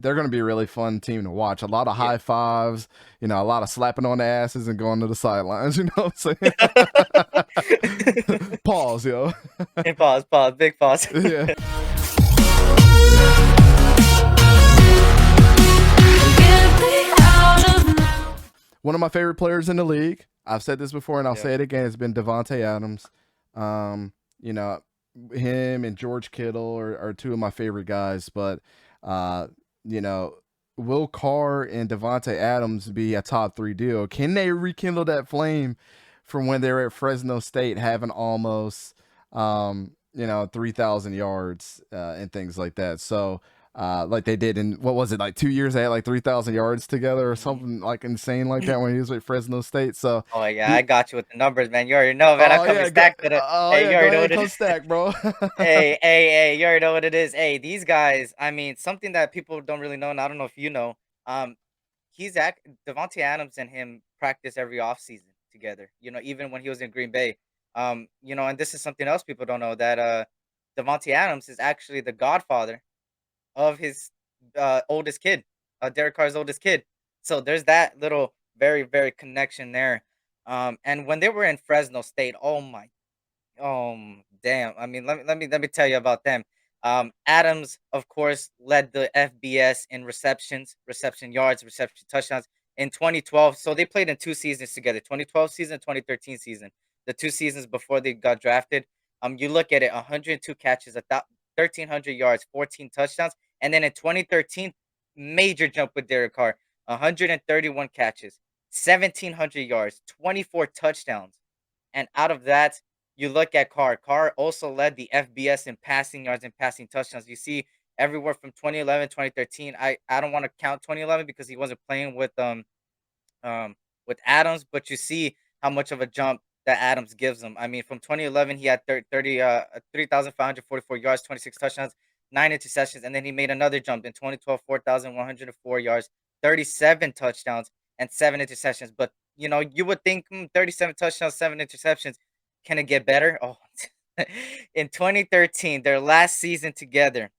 they're going to be a really fun team to watch. A lot of Yeah. high fives, a lot of slapping on the asses and going to the sidelines. You know what I'm saying? Pause, yo. And pause, pause, big pause. Yeah. One of my favorite players in the league. I've said this before and I'll Yeah. say it again. It's been Davante Adams. Um, you know, him and George Kittle are two of my favorite guys. But, uh, you know, will Carr and Davante Adams be a top three deal? Can they rekindle that flame from when they were at Fresno State having almost, 3,000 yards and things like that? So, like they did in what was it, like 2 years? They had like 3,000 yards together or Mhm. something like insane like that when he was with Fresno State. So, Oh, yeah, the I got you with the numbers, man. You already know, man. I'm oh coming yeah, go, stacked with it. oh Hey, yeah, you go already know ahead, what it come is. stack, bro. Hey, you already know what it is. Hey, these guys, I mean, something that people don't really know, and I don't know if you know, um, Devontae Adams and him practice every offseason together, even when he was in Green Bay. And this is something else people don't know that Devontae Adams is actually the godfather of his oldest kid, Derek Carr's oldest kid. So there's that little very, very connection there. And when they were in Fresno State, oh my damn. I mean, let me tell you about them. Adams, of course, led the FBS in receptions, reception yards, reception touchdowns in 2012. So they played in 2 seasons together, 2012 season, 2013 season. The 2 seasons before they got drafted. You look at it, 102 catches, 1,300 yards, 14 touchdowns, and then in 2013, major jump with Derek Carr, 131 catches, 1,700 yards, 24 touchdowns. And out of that, you look at Carr. Carr also led the FBS in passing yards and passing touchdowns. You see everywhere from 2011, 2013. I don't want to count 2011 because he wasn't playing with Adams, but you see how much of a jump that Adams gives him. I mean, from 2011, he had 3,544 yards, 26 touchdowns, 9 interceptions, and then he made another jump in 2012, 4,104 yards, 37 touchdowns, and 7 interceptions. But you would think 37 touchdowns, 7 interceptions. Can it get better? Oh, in 2013, their last season together,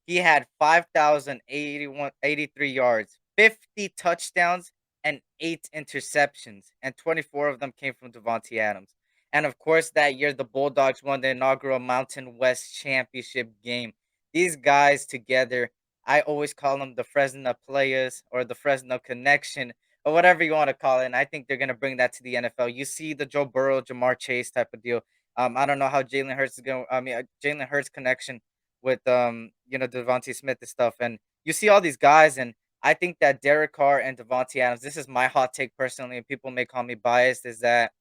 he had 5,083 yards, 50 touchdowns, and 8 interceptions, and 24 of them came from Davante Adams. And of course, that year the Bulldogs won the inaugural Mountain West Championship game. These guys together, I always call them the Fresno Players or the Fresno Connection or whatever you want to call it. And I think they're going to bring that to the NFL. You see the Joe Burrow, Jamar Chase type of deal. I don't know how Jalen Hurts is going. I mean, Jalen Hurts connection with Devontae Smith and stuff. And you see all these guys, and I think that Derek Carr and Devontae Adams. This is my hot take personally, and people may call me biased. Is that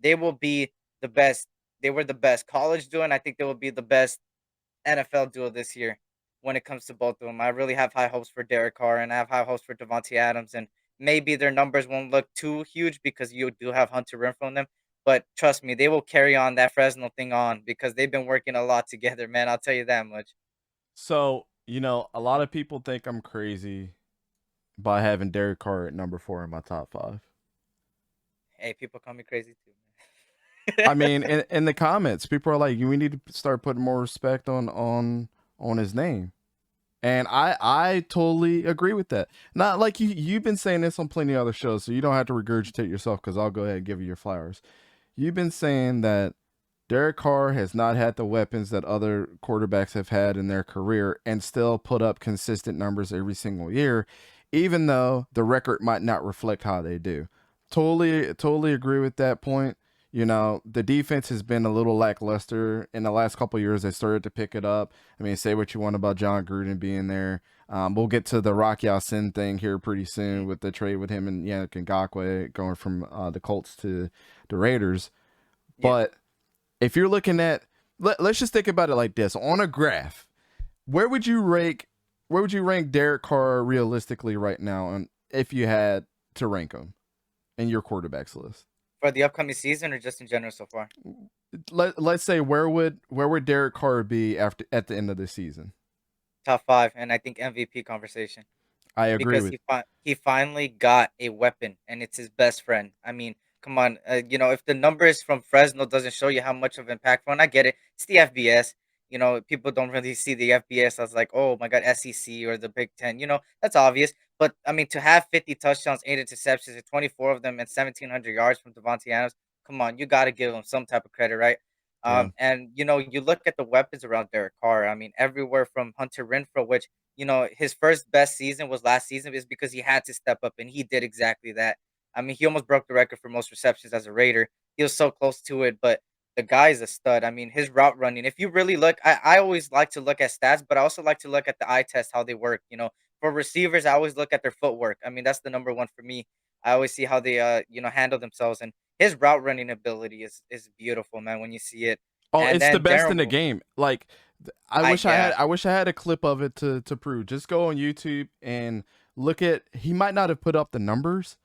they will be the best. They were the best college duo, and I think they will be the best NFL duo this year when it comes to both of them. I really have high hopes for Derek Carr, and I have high hopes for Devontae Adams. And maybe their numbers won't look too huge because you do have Hunter Renfrow from them. But trust me, they will carry on that Fresno thing on because they've been working a lot together, man. I'll tell you that much. So, a lot of people think I'm crazy by having Derek Carr at number four in my top five. Hey, people call me crazy too, I man. mean, in the comments, people are like, "We need to start putting more respect on his name," and I totally agree with that. Not like you've been saying this on plenty of other shows, so you don't have to regurgitate yourself because I'll go ahead and give you your flowers. You've been saying that Derek Carr has not had the weapons that other quarterbacks have had in their career and still put up consistent numbers every single year, even though the record might not reflect how they do. Totally agree with that point. The defense has been a little lackluster in the last couple of years. They started to pick it up. I mean, say what you want about John Gruden being there. We'll get to the Rock Ya-Sin thing here pretty soon Mhm. with the trade with him and Yannick Ngakoue going from the Colts to the Raiders. Yeah. But if you're looking at let's just think about it like this on a graph, where would you rank Derek Carr realistically right now, and if you had to rank him in your quarterbacks list? For the upcoming season or just in general so far? Let's say where would Derek Carr be after at the end of the season? Top 5, and I think MVP conversation I agree because with. he finally got a weapon, and it's his best friend. I mean, come on, if the numbers from Fresno doesn't show you how much of impactful, and I get it, it's the FBS. You know, people don't really see the FBS as like, oh my God, SEC or the Big Ten. You know, that's obvious. But I mean, to have 50 touchdowns, 8 interceptions, and 24 of them, and 1,700 yards from Davante Adams, come on, you got to give him some type of credit, right? Yeah. And you know, you look at the weapons around Derek Carr. I mean, everywhere from Hunter Renfro, which you know his first best season was last season, is because he had to step up, and he did exactly that. I mean, he almost broke the record for most receptions as a Raider. He was so close to it, but the guy's a stud. I mean, his route running. If you really look, I always like to look at stats, but I also like to look at the eye test, how they work. You know, for receivers, I always look at their footwork. I mean, that's the number one for me. I always see how they you know, handle themselves, and his route running ability is beautiful, man, when you see it. Oh, And it's the then best in the Darren, game. Like yeah, I wish I had a clip of it to prove. Just go on YouTube and look at he might not have put up the numbers,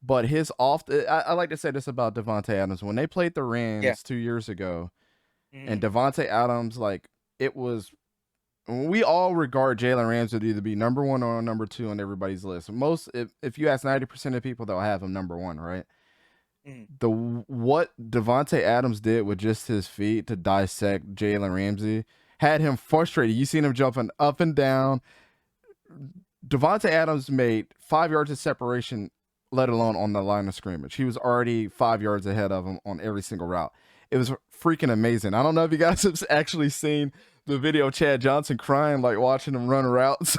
but his off I like to say this about Davante Adams. When they played the yeah, Rams 2 years ago and mhm, Davante Adams, like it was we all regard Jalen Ramsey to either be number one or number two on everybody's list. Most if you ask 90% of people, they'll have him number one, right? mhm, The what Davante Adams did with just his feet to dissect Jalen Ramsey had him frustrated. You seen him jumping up and down. Davante Adams made 5 yards of separation, let alone on the line of scrimmage. He was already 5 yards ahead of him on every single route. It was freaking amazing. I don't know if you guys have actually seen the video of Chad Johnson crying, like watching him run routes.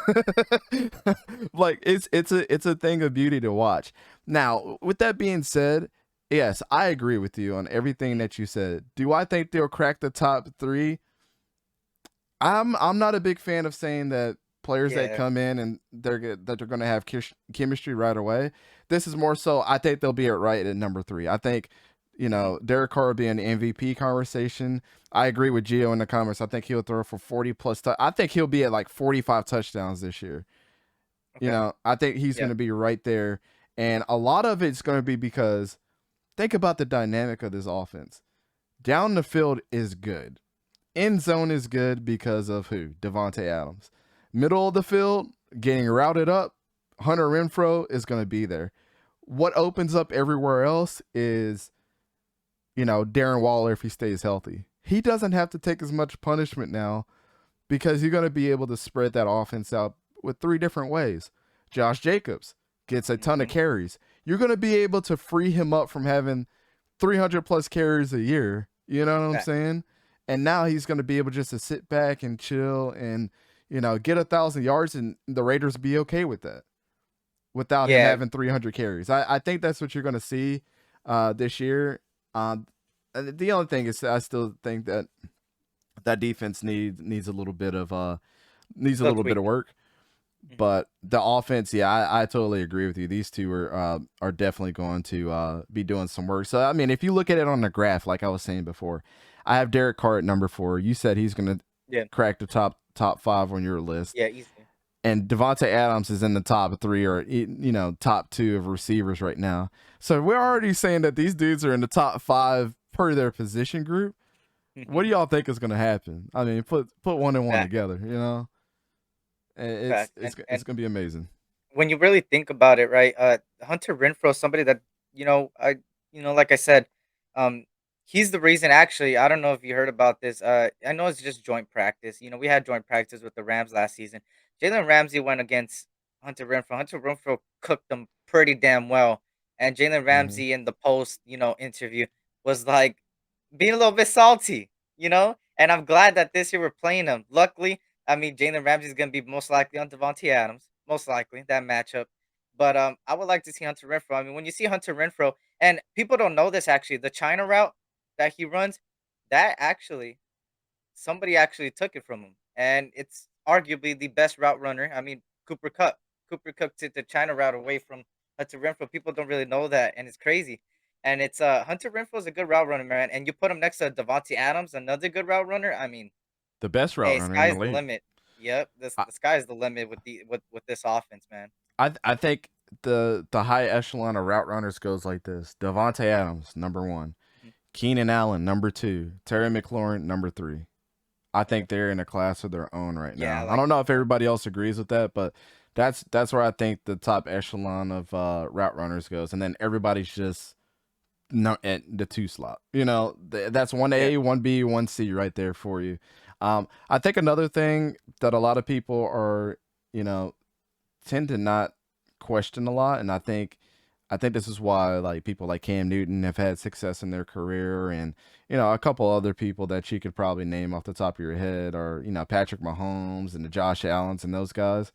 Like it's a thing of beauty to watch. Now, with that being said, yes, I agree with you on everything mhm, that you said. Do I think they'll crack the top three? I'm not a big fan of saying that players that yeah, come in and that they're going to have chemistry right away. This is more so. I think they'll be at right at number three. I think mhm, Derek Carr will be in the MVP conversation. I agree with Gio in the comments. I think he'll throw for 40 plus. I think he'll be at like 45 touchdowns this year. okay, I think he's going yeah, to be right there, and a lot of it's going to be because think about the dynamic of this offense. Down the field is good. End zone is good because of who? Davante Adams. Middle of the field, getting routed up, Hunter Renfro is going to be there. What opens up everywhere else is, Darren Waller if he stays healthy. He doesn't have to take as much punishment now because you're going to be able to spread that offense out with three different ways. Josh Jacobs gets a ton of mhm, carries. You're going to be able to free him up from having 300 plus carries a year. You know what I'm fact, saying? And now he's going to be able just to sit back and chill and, get 1,000 yards, and the Raiders be okay with that without him yeah, having 300 carries. I think that's what you're going to see this year. The only thing is, I still think that defense needs a little bit of still tweaking. work. Mhm, But the offense, yeah, I totally agree with you. These two are definitely going to be doing some work. So I mean, if you look at it on the graph, like I was saying before, I have Derek Carr at number 4. You said he's going to yeah, crack the top 5 on your list, yeah, easily. and Davante Adams is in the top 3 or top 2 of receivers right now. So we're Mhm, already saying that these dudes are in the top 5 per their position group. What do mhm, y'all think is going to happen? I mean, put one and one fact, together. It's fact, it's it's and going to be amazing. when you really think about it, right? Hunter Renfro, somebody that like I said, um, he's the reason. Actually, I don't know if you heard about this. I know it's just joint practice. You know, we had joint practice with the Rams last season. Jalen Ramsey went against Hunter Renfro. Hunter Renfro cooked them pretty damn well, and Jalen Mm-hmm. Ramsey in the post, interview was like being a little bit salty, And I'm glad that this year we're playing him. Luckily, I mean, Jalen Ramsey's gonna be most likely on Davante Adams, most likely that matchup. But I would like to see Hunter Renfro. I mean, when you see Hunter Renfro, and people don't know this actually, the China route that he runs, that actually somebody actually took it from him, and it's arguably the best route runner. I mean, Cooper Cup. Cooper Cup took the China route away from Hunter Renfro. People don't really know that, and it's crazy. And it's Hunter Renfro is a good route runner, man. And you put him next to Davante Adams, another good route runner. I mean, The best route hey, runner in the sky's the league. limit. Yep, I the sky's the limit with this offense, man. I think the high echelon of route runners goes like this: Davante Adams, number 1; Mhm. Keenan Allen, number 2; Terry McLaurin, number 3. I Okay. think they're in a class of their own right Yeah, I now. I like don't that know as if well. everybody else agrees with that, but that's where I think the top echelon of route runners goes, and then everybody's just no at the 2 slot. That's Yeah. 1A, 1B, 1C right there for you. I think another thing that a lot of people are, you know, tend to not question a lot, and I think this is why like people like Cam Newton have had success in their career, and a couple other people that you could probably name off the top of your head, or Patrick Mahomes and the Josh Allens and those guys.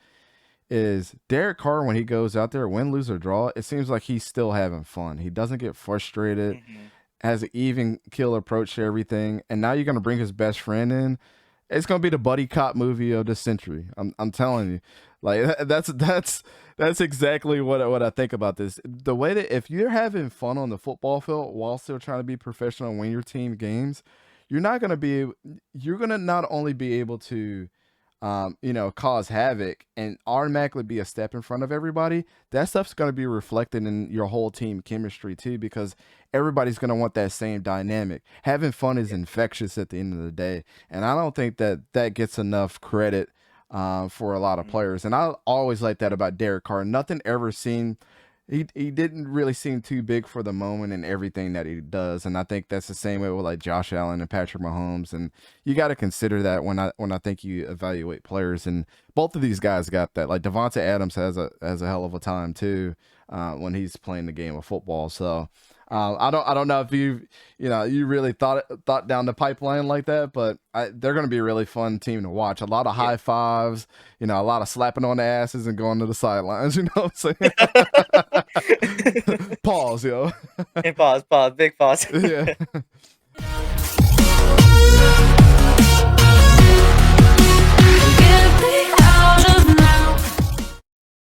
Is Derek Carr when he goes out there, win, lose or draw? It seems like he's still having fun. He doesn't get frustrated, Mhm. has an even kill approach to everything, and now you're gonna bring his best friend in. It's gonna be the buddy cop movie of the century. I'm telling you, like that's exactly what I think about this. The way that if you're having fun on the football field while still trying to be professional and win your team games, you're not gonna be. You're gonna not only be able to cause havoc and automatically be a step in front of everybody. That stuff's going to be reflected in your whole team chemistry too, because everybody's going to want that same dynamic. Having fun is Yeah. infectious at the end of the day, and I don't think that that gets enough credit for a lot of Mhm. players. And I always like that about Derek Carr. Nothing ever seemed he didn't really seem too big for the moment in everything that he does, and I think that's the same way with like Josh Allen and Patrick Mahomes. And you got to consider that when I think you evaluate players, and both of these guys got that. Like Davante Adams has a hell of a time too when he's playing the game of football. So I don't know if you really thought down the pipeline like that, but they're going to be a really fun team to watch. A lot of Yeah. high fives, a lot of slapping on the asses and going to the sidelines. You know what I'm saying? Pause, yo. And pause, pause, big pause. Yeah.